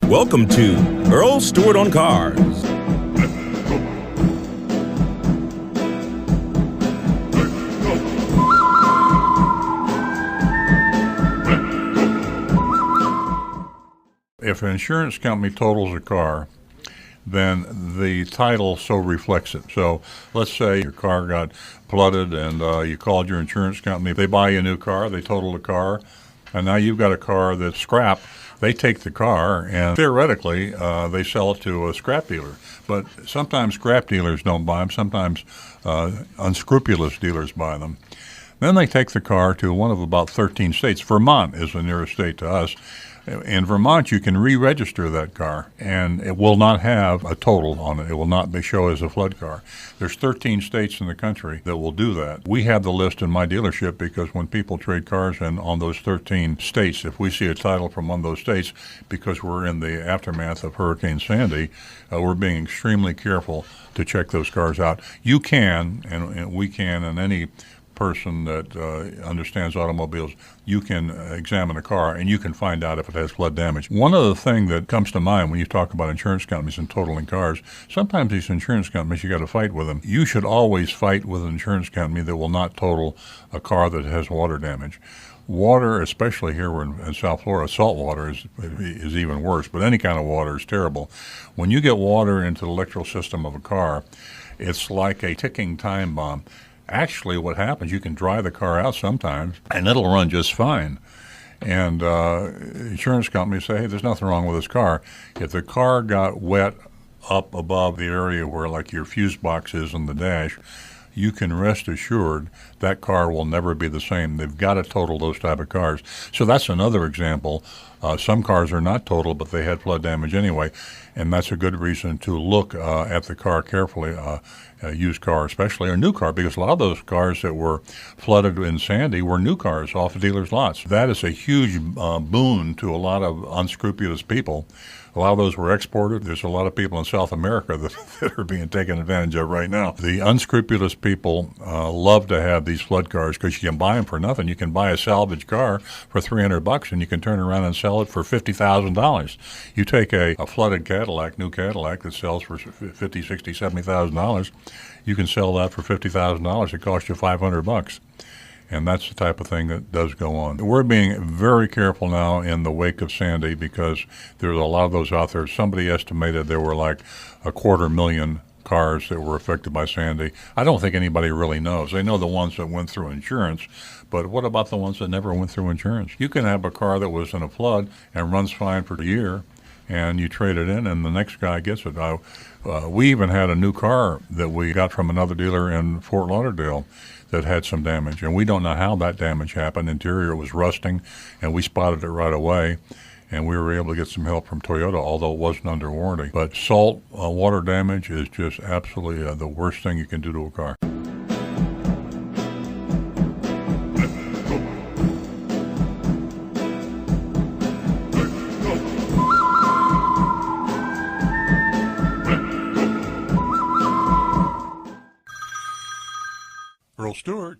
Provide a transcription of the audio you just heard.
Welcome to Earl Stewart on Cars. If an insurance company totals a car, then the title so reflects it. So let's say your car got flooded and you called your insurance company. They buy you a new car, they total the car, and now you've got a car that's scrap. They take the car and theoretically they sell it to a scrap dealer. But sometimes scrap dealers don't buy them. Sometimes unscrupulous dealers buy them. Then they take the car to one of about 13 states. Vermont is the nearest state to us. In Vermont, you can re-register that car, and it will not have a total on it. It will not be show as a flood car. There's 13 states in the country that will do that. We have the list in my dealership because when people trade cars in on those 13 states, if we see a title from one of those states, because we're in the aftermath of Hurricane Sandy, we're being extremely careful to check those cars out. You can, and we can, and any person that understands automobiles, you can examine a car and you can find out if it has flood damage. One other thing that comes to mind when you talk about insurance companies and totaling cars, sometimes these insurance companies, you got to fight with them. You should always fight with an insurance company that will not total a car that has water damage. Water, especially here in South Florida, salt water is even worse, but any kind of water is terrible. When you get water into the electrical system of a car, it's like a ticking time bomb. Actually, what happens, you can dry the car out sometimes, and it'll run just fine. And insurance companies say, hey, there's nothing wrong with this car. If the car got wet up above the area where, like, your fuse box is on the dash, you can rest assured that car will never be the same. They've got to total those type of cars. So that's another example. Some cars are not totaled, but they had flood damage anyway, and that's a good reason to look at the car carefully, a used car especially, or new car, because a lot of those cars that were flooded in Sandy were new cars off the dealers' lots. That is a huge boon to a lot of unscrupulous people. A lot of those were exported. There's a lot of people in South America that are being taken advantage of right now. The unscrupulous people love to have these flood cars because you can buy them for nothing. You can buy a salvage car for $300 and you can turn around and sell it for $50,000. You take a flooded Cadillac, new Cadillac that sells for $50,000, $60,000, $70,000. You can sell that for $50,000. It costs you $500. And that's the type of thing that does go on. We're being very careful now in the wake of Sandy because there's a lot of those out there. Somebody estimated there were like 250,000 cars that were affected by Sandy. I don't think anybody really knows. They know the ones that went through insurance, but what about the ones that never went through insurance? You can have a car that was in a flood and runs fine for a year, and you trade it in, and the next guy gets it. We even had a new car that we got from another dealer in Fort Lauderdale that had some damage, and we don't know how that damage happened. Interior was rusting, and we spotted it right away, and we were able to get some help from Toyota, although it wasn't under warranty. But salt water damage is just absolutely the worst thing you can do to a car. Earl Stewart.